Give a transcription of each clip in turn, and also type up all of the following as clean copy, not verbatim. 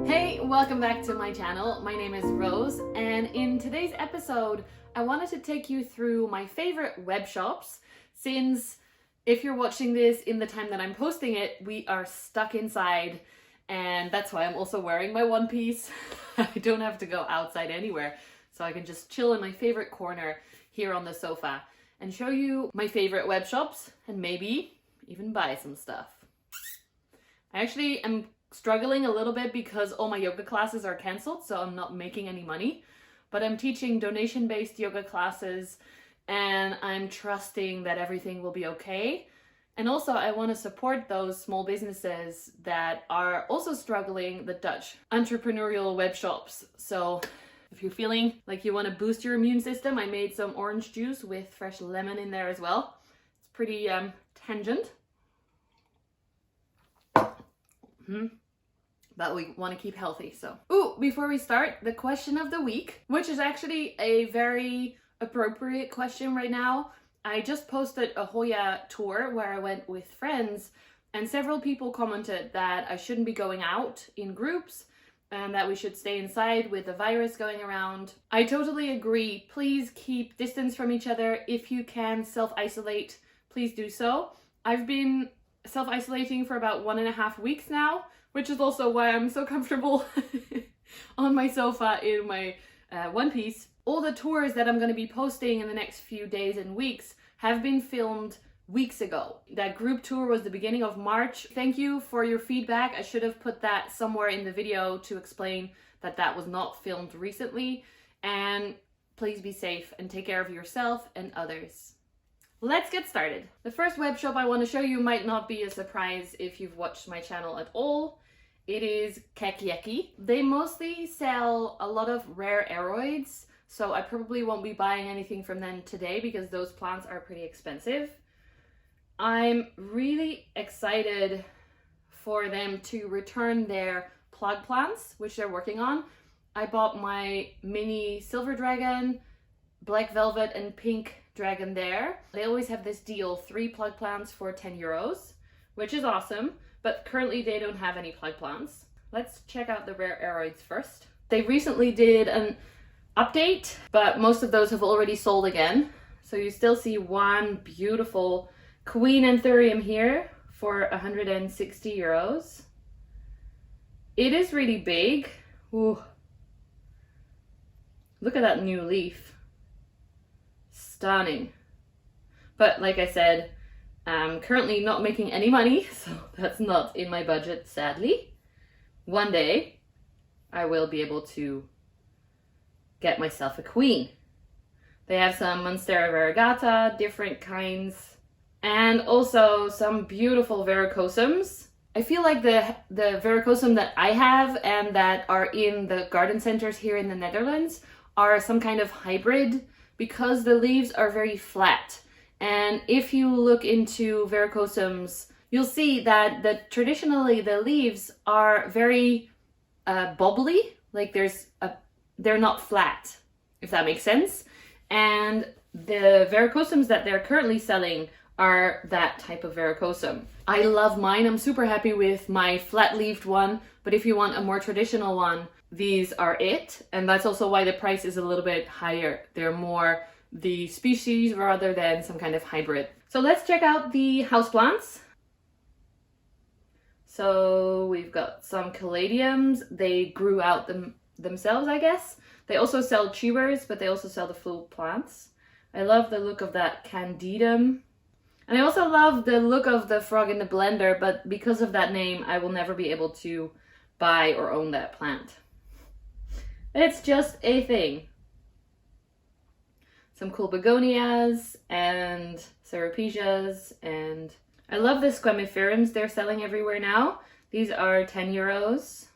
Hey, welcome back to my channel. My name is Rose, and in today's episode, I wanted to take you through my favorite web shops, since if you're watching this in the time that I'm posting it, we are stuck inside, and that's why I'm also wearing my one piece. I don't have to go outside anywhere, so I can just chill in my favorite corner here on the sofa and show you my favorite web shops and maybe even buy some stuff. I actually am struggling a little bit because all my yoga classes are cancelled, so I'm not making any money, but I'm teaching donation-based yoga classes and I'm trusting that everything will be okay. And also I want to support those small businesses that are also struggling, the Dutch entrepreneurial web shops. So if you're feeling like you want to boost your immune system, I made some orange juice with fresh lemon in there as well. It's pretty tangent. But we want to keep healthy, so. Ooh, before we start, the question of the week, which is actually a very appropriate question right now. I just posted a Hoya tour where I went with friends, and several people commented that I shouldn't be going out in groups and that we should stay inside with the virus going around. I totally agree. Please keep distance from each other. If you can self-isolate, please do so. I've been self-isolating for about 1.5 weeks now, which is also why I'm so comfortable on my sofa in my one piece. All the tours that I'm going to be posting in the next few days and weeks have been filmed weeks ago. That group tour was the beginning of March. Thank you for your feedback. I should have put that somewhere in the video to explain that that was not filmed recently. And please be safe and take care of yourself and others. Let's get started. The first web shop I want to show you might not be a surprise if you've watched my channel at all. It is Catchy. They mostly sell a lot of rare aroids, so I probably won't be buying anything from them today because those plants are pretty expensive. I'm really excited for them to return their plug plants, which they're working on. I bought my mini silver dragon, black velvet and pink dragon there. They always have this deal, 3 plug plants for 10 euros, which is awesome, but currently they don't have any plug plants. Let's check out the rare aroids first. They recently did an update, but most of those have already sold again. So you still see one beautiful Queen Anthurium here for 160 euros. It is really big. Ooh. Look at that new leaf. Stunning. But like I said, I'm currently not making any money, so that's not in my budget, sadly. One day I will be able to get myself a queen. They have some Monstera variegata, different kinds, and also some beautiful varicosums. I feel like the varicosum that I have and that are in the garden centers here in the Netherlands are some kind of hybrid, because the leaves are very flat. And if you look into varicosums, you'll see that traditionally the leaves are very bobbly, like they're not flat, if that makes sense. And the varicosums that they're currently selling are that type of varicosum. I love mine. I'm super happy with my flat-leaved one, but if you want a more traditional one, these are it. And that's also why the price is a little bit higher. They're more the species rather than some kind of hybrid. So let's check out the houseplants. So we've got some caladiums. They grew out themselves, I guess. They also sell tubers, but they also sell the full plants. I love the look of that candidum. And I also love the look of the frog in the blender, but because of that name, I will never be able to buy or own that plant. It's just a thing. Some cool begonias and ceropesias, and I love the squamiferums they're selling everywhere now. These are 10 euros,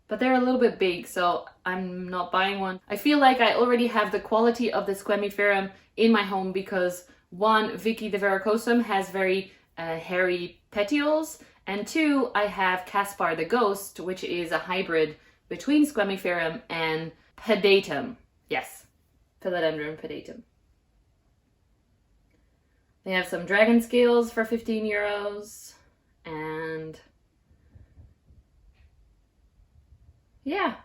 but they're a little bit big, so I'm not buying one. I feel like I already have the quality of the squamiferum in my home because 1, Vicky the varicosum has very hairy petioles, and 2, I have Caspar the ghost, which is a hybrid between squamiferum and pedatum. Yes, Philodendron pedatum. They have some dragon scales for 15 euros, and yeah,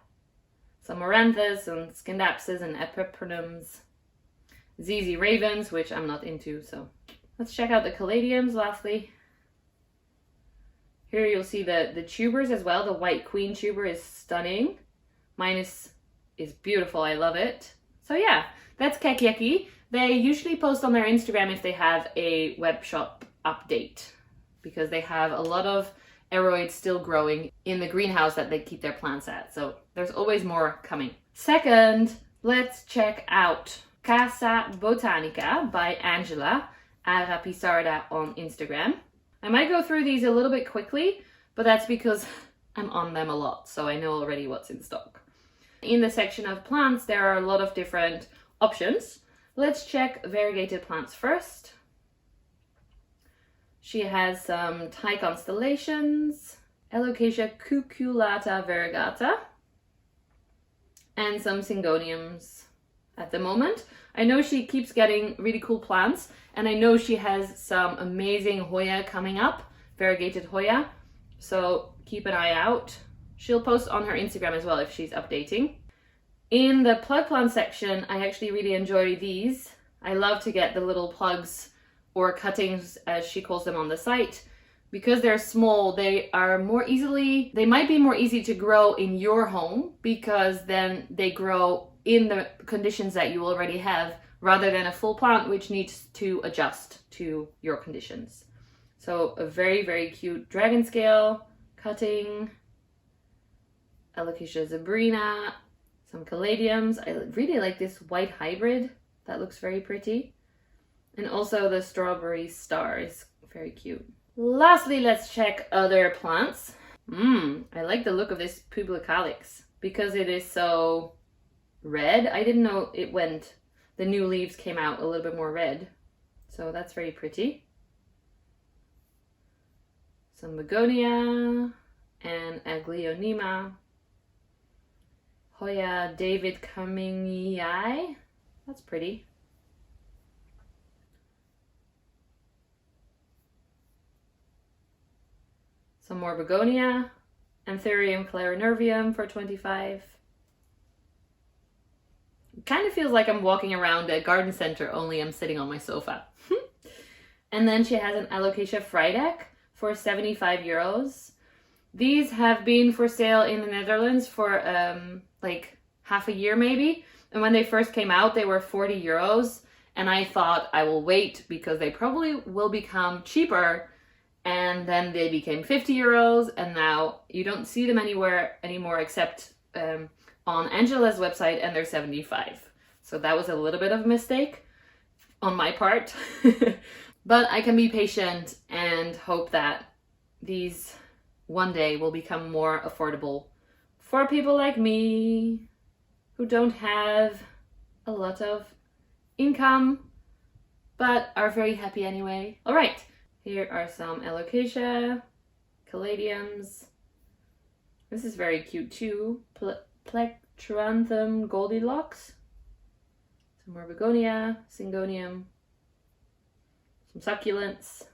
some Maranthas and Scindapsus and Epipremnums. ZZ Ravens, which I'm not into, so. Let's check out the Caladiums lastly. Here you'll see the tubers as well. The white queen tuber is stunning. Mine is beautiful, I love it. So yeah, that's Catchy. They usually post on their Instagram if they have a web shop update, because they have a lot of aeroids still growing in the greenhouse that they keep their plants at. So there's always more coming. Second, let's check out Casa Botanica by Angela Arapisarda on Instagram. I might go through these a little bit quickly, but that's because I'm on them a lot, so I know already what's in stock. In the section of plants, there are a lot of different options. Let's check variegated plants first. She has some Thai constellations, Alocasia cuculata variegata, and some Syngoniums at the moment. I know she keeps getting really cool plants, and I know she has some amazing Hoya coming up, variegated Hoya, so keep an eye out. She'll post on her Instagram as well if she's updating. In the plug plant section, I actually really enjoy these. I love to get the little plugs or cuttings, as she calls them on the site. Because they're small, they might be more easy to grow in your home, because then they grow in the conditions that you already have, rather than a full plant which needs to adjust to your conditions. So a very, very cute dragon scale cutting, Alocasia zebrina, some caladiums. I really like this white hybrid. That looks very pretty. And also the strawberry star is very cute. Lastly, let's check other plants. I like the look of this Publicalyx because it is so red. I didn't know the new leaves came out a little bit more red. So that's very pretty. Some begonia and Aglaonema. Hoya David Cummingii. That's pretty. Some more begonia. Anthurium clarinervium for 25. It kind of feels like I'm walking around a garden center, only I'm sitting on my sofa. And then she has an Alocasia Frydek for 75 euros. These have been for sale in the Netherlands for like half a year maybe. And when they first came out, they were 40 euros. And I thought I will wait because they probably will become cheaper. And then they became 50 euros. And now you don't see them anywhere anymore except on Angela's website, and they're 75. So that was a little bit of a mistake on my part. But I can be patient and hope that these one day will become more affordable for people like me who don't have a lot of income but are very happy anyway. All right, here are some Alocasia, caladiums. This is very cute too. Plectranthum Goldilocks. Some more begonia, Syngonium, some succulents.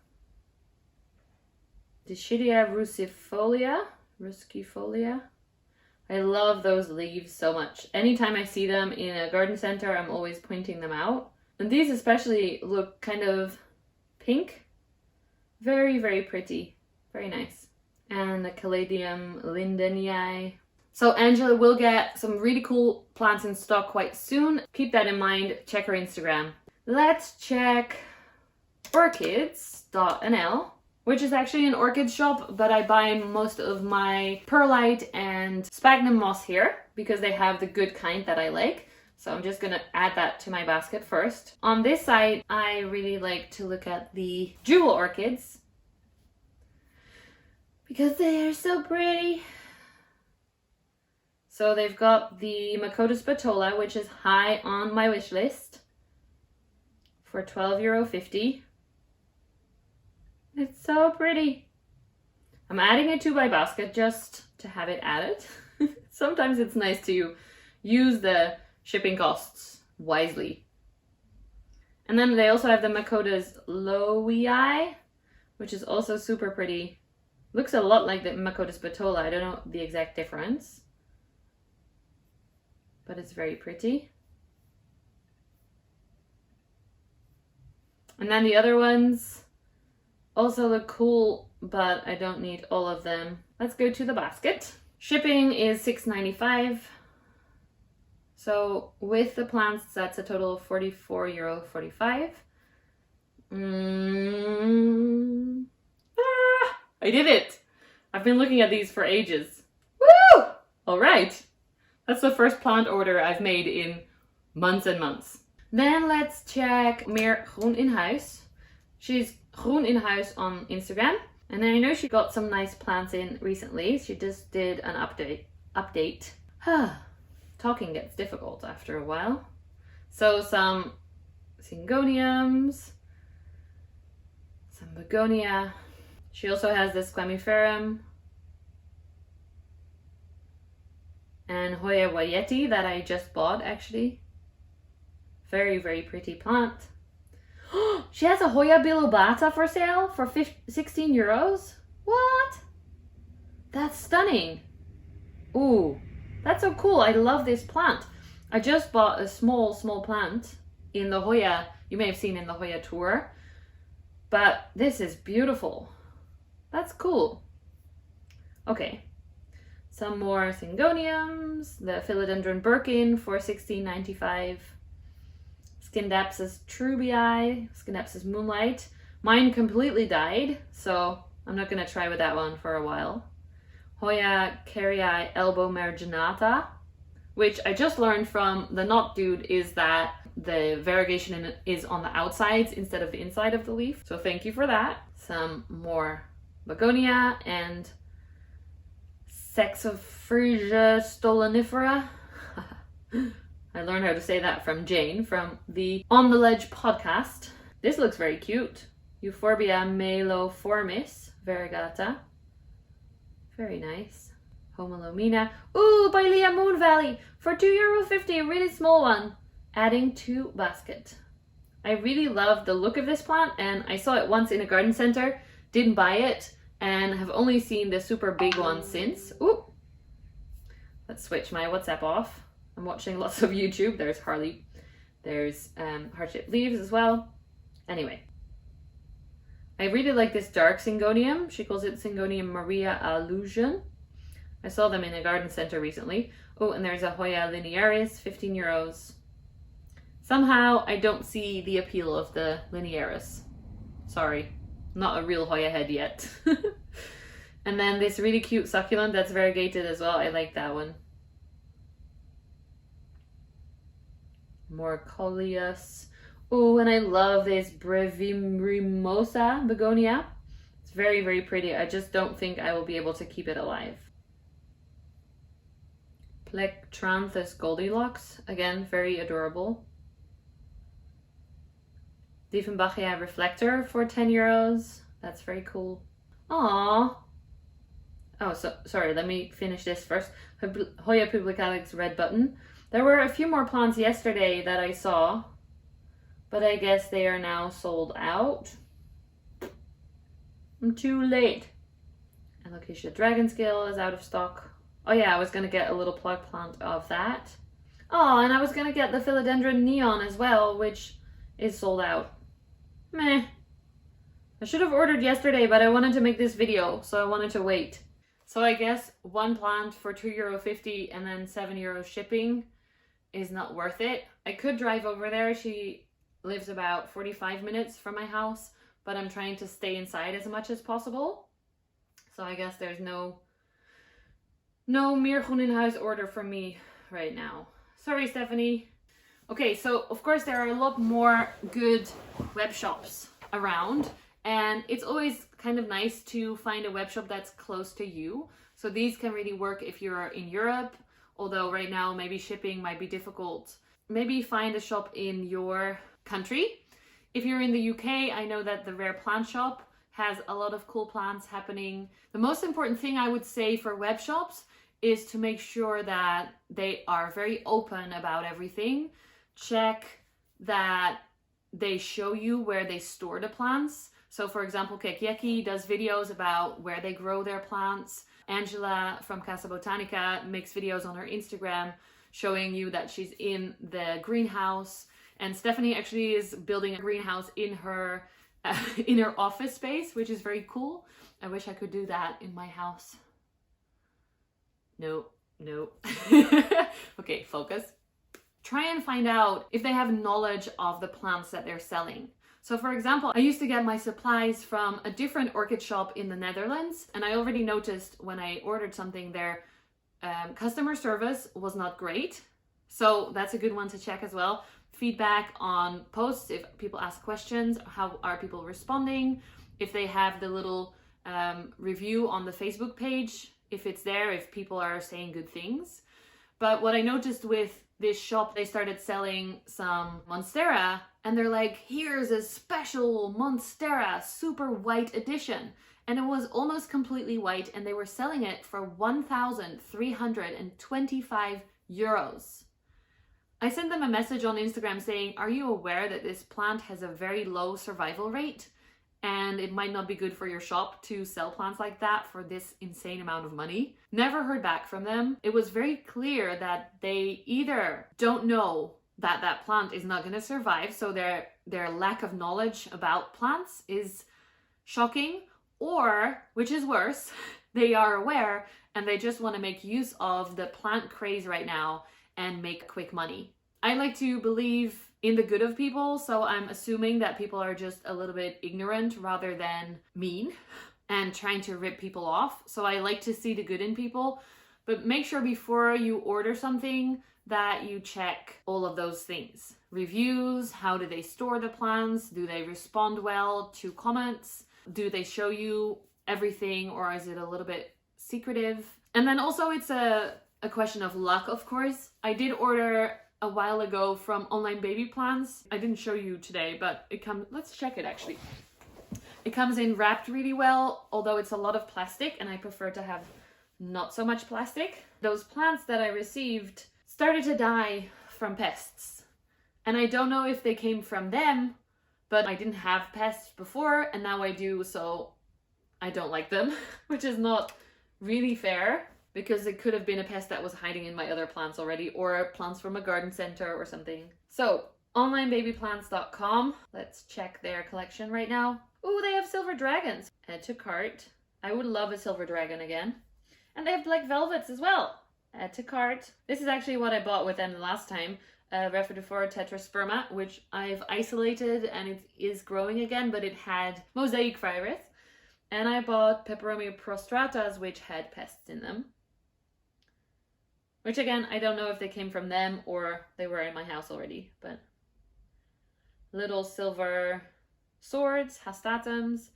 Dischidia ruskifolia. I love those leaves so much. Anytime I see them in a garden center, I'm always pointing them out. And these especially look kind of pink. Very, very pretty. Very nice. And the Caladium lindenii. So Angela will get some really cool plants in stock quite soon. Keep that in mind. Check her Instagram. Let's check Burkitts.nl, which is actually an orchid shop, but I buy most of my perlite and sphagnum moss here because they have the good kind that I like. So I'm just gonna add that to my basket first. On this side, I really like to look at the jewel orchids because they are so pretty. So they've got the Makota spatola, which is high on my wish list, for €12.50. It's so pretty. I'm adding it to my basket just to have it added. Sometimes it's nice to use the shipping costs wisely. And then they also have the Makota's Lowii, which is also super pretty. Looks a lot like the Makota spatola. I don't know the exact difference. but it's very pretty. And then the other ones also look cool, but I don't need all of them. Let's go to the basket. Shipping is $6.95. So with the plants, that's a total of €44.45. I did it! I've been looking at these for ages. Woo! All right. That's the first plant order I've made in months and months. Then let's check Meer Groen in Huis. She's Groen in Huis on Instagram. And I know she got some nice plants in recently. She just did an update. Talking gets difficult after a while. So some syngoniums, some begonia. She also has this squamiferum and Hoya Wayeti that I just bought actually. Very, very pretty plant. She has a Hoya bilobata for sale for €16. What? That's stunning. Ooh, that's so cool. I love this plant. I just bought a small plant in the Hoya. You may have seen in the Hoya tour. But this is beautiful. That's cool. Okay. Some more syngoniums. The philodendron Birkin for $16.95. Scindapsus trubii, Scindapsus moonlight. Mine completely died, so I'm not going to try with that one for a while. Hoya Carrii elbow marginata, which I just learned from the knot dude is that the variegation is on the outsides instead of the inside of the leaf. So thank you for that. Some more begonia and Saxifraga stolonifera. I learned how to say that from Jane from the On the Ledge podcast. This looks very cute. Euphorbia meloformis variegata. Very nice. Homolomina. Ooh, by Leah Moon Valley for €2.50, a really small one. Adding to basket. I really love the look of this plant and I saw it once in a garden center, didn't buy it, and have only seen the super big one since. Ooh. Let's switch my WhatsApp off. I'm watching lots of YouTube. There's Harley. There's heart-shaped leaves as well. Anyway. I really like this dark syngonium. She calls it Syngonium Maria Illusion. I saw them in a garden center recently. Oh, and there's a Hoya linearis, €15. Somehow I don't see the appeal of the linearis. Sorry, not a real Hoya head yet. And then this really cute succulent that's variegated as well. I like that one. More coleus. Oh, and I love this Brevimimosa begonia. It's very, very pretty. I just don't think I will be able to keep it alive. Plectranthus Goldilocks. Again, very adorable. Dieffenbachia reflector for €10. That's very cool. Aww. Oh, so sorry, let me finish this first. Hoya publicalis red button. There were a few more plants yesterday that I saw, but I guess they are now sold out. I'm too late. Alocasia Dragonscale is out of stock. Oh yeah, I was going to get a little plug plant of that. Oh, and I was going to get the Philodendron Neon as well, which is sold out. Meh. I should have ordered yesterday, but I wanted to make this video, so I wanted to wait. So I guess one plant for €2.50 and then €7 shipping is not worth it. I could drive over there. She lives about 45 minutes from my house, but I'm trying to stay inside as much as possible. So I guess there's no Meer Groen in Huis order from me right now. Sorry, Stephanie. Okay, so of course there are a lot more good web shops around, and it's always kind of nice to find a web shop that's close to you. So these can really work if you're in Europe, although right now maybe shipping might be difficult. Maybe find a shop in your country. If you're in the UK, I know that the Rare Plant Shop has a lot of cool plants happening. The most important thing I would say for web shops is to make sure that they are very open about everything. Check that they show you where they store the plants. So for example, Catchy does videos about where they grow their plants. Angela from Casa Botanica makes videos on her Instagram showing you that she's in the greenhouse. And Stephanie actually is building a greenhouse in her office space, which is very cool. I wish I could do that in my house. No. Okay, focus. Try and find out if they have knowledge of the plants that they're selling. So for example, I used to get my supplies from a different orchid shop in the Netherlands, and I already noticed when I ordered something their customer service was not great. So that's a good one to check as well. Feedback on posts, if people ask questions, how are people responding, if they have the little review on the Facebook page, if it's there, if people are saying good things. But what I noticed with this shop, they started selling some Monstera, and they're like, here's a special Monstera super white edition. And it was almost completely white, and they were selling it for 1,325 euros. I sent them a message on Instagram saying, are you aware that this plant has a very low survival rate? And it might not be good for your shop to sell plants like that for this insane amount of money. Never heard back from them. It was very clear that they either don't know that that plant is not going to survive, so their lack of knowledge about plants is shocking, or, which is worse, they are aware and they just want to make use of the plant craze right now and make quick money. I like to believe in the good of people, so I'm assuming that people are just a little bit ignorant rather than mean and trying to rip people off. So I like to see the good in people, but make sure before you order something that you check all of those things. Reviews, how do they store the plants? Do they respond well to comments? Do they show you everything, or is it a little bit secretive? And then also it's a question of luck, of course. I did order a while ago from Online Baby Plants. I didn't show you today, but it comes, let's check it actually. It comes in wrapped really well, although it's a lot of plastic and I prefer to have not so much plastic. Those plants that I received started to die from pests. And I don't know if they came from them, but I didn't have pests before and now I do, so I don't like them, which is not really fair, because it could have been a pest that was hiding in my other plants already, or plants from a garden center or something. So, onlinebabyplants.com. Let's check their collection right now. Ooh, they have silver dragons. Add to cart. I would love a silver dragon again. And they have black velvets as well. Add to cart. This is actually what I bought with them last time. Rhaphidophora tetrasperma, which I've isolated and it is growing again, but it had mosaic virus. And I bought Peperomia prostratas, which had pests in them. Which again, I don't know if they came from them or they were in my house already, but little silver swords, hastatums.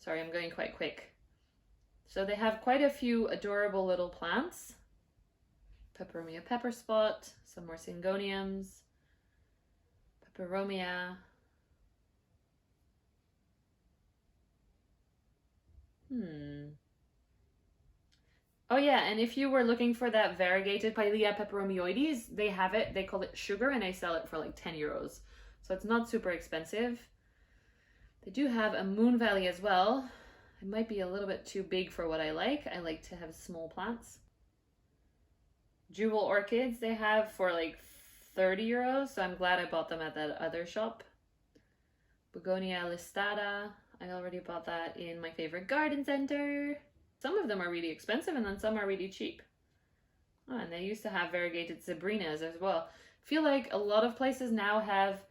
Sorry, I'm going quite quick. So they have quite a few adorable little plants. Peperomia pepper spot, some more syngoniums, Peperomia. Oh yeah, and if you were looking for that variegated Pilea peperomioides, they have it. They call it sugar and they sell it for like 10 euros. So it's not super expensive. They do have a Moon Valley as well. It might be a little bit too big for what I like. I like to have small plants. Jewel orchids they have for like 30 euros. So I'm glad I bought them at that other shop. Begonia listada. I already bought that in my favorite garden center. Some of them are really expensive and then some are really cheap. Oh, and they used to have variegated Sabrinas as well. I feel like a lot of places now have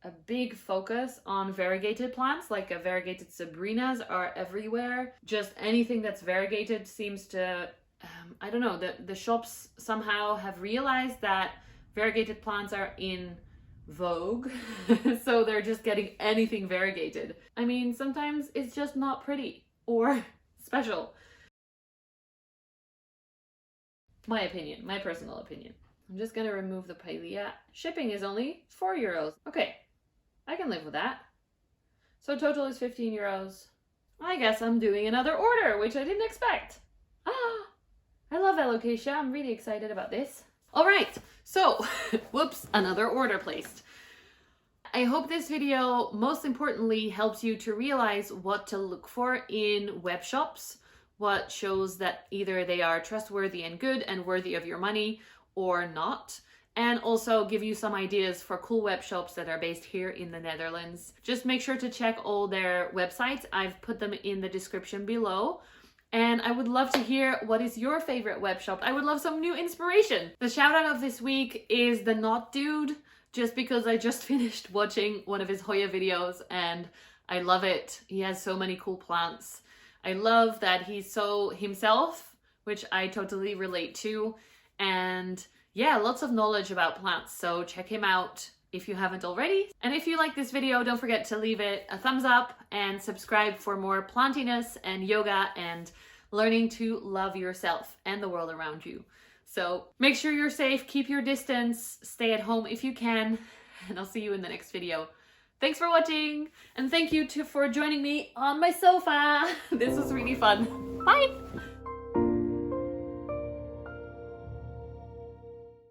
a big focus on variegated plants, like variegated Sabrinas are everywhere. Just anything that's variegated seems to, I don't know, the shops somehow have realized that variegated plants are in vogue. So they're just getting anything variegated. I mean, sometimes it's just not pretty or special. My opinion, my personal opinion. I'm just gonna remove the Pilea. Shipping is only 4 euros. Okay, I can live with that. So total is 15 euros. I guess I'm doing another order, which I didn't expect. Ah, I love alocasia. I'm really excited about this. All right, so, whoops, another order placed. I hope this video, most importantly, helps you to realize what to look for in web shops, what shows that either they are trustworthy and good and worthy of your money, or not, and also give you some ideas for cool web shops that are based here in the Netherlands. Just make sure to check all their websites. I've put them in the description below. And I would love to hear, what is your favorite web shop? I would love some new inspiration. The shout out of this week is the Knot Dude, just because I just finished watching one of his Hoya videos and I love it. He has so many cool plants. I love that he's so himself, which I totally relate to. And yeah, lots of knowledge about plants. So check him out if you haven't already. And if you like this video, don't forget to leave it a thumbs up and subscribe for more plantiness and yoga and learning to love yourself and the world around you. So make sure you're safe, keep your distance, stay at home if you can, and I'll see you in the next video. Thanks for watching, and thank you for joining me on my sofa. This was really fun. Bye!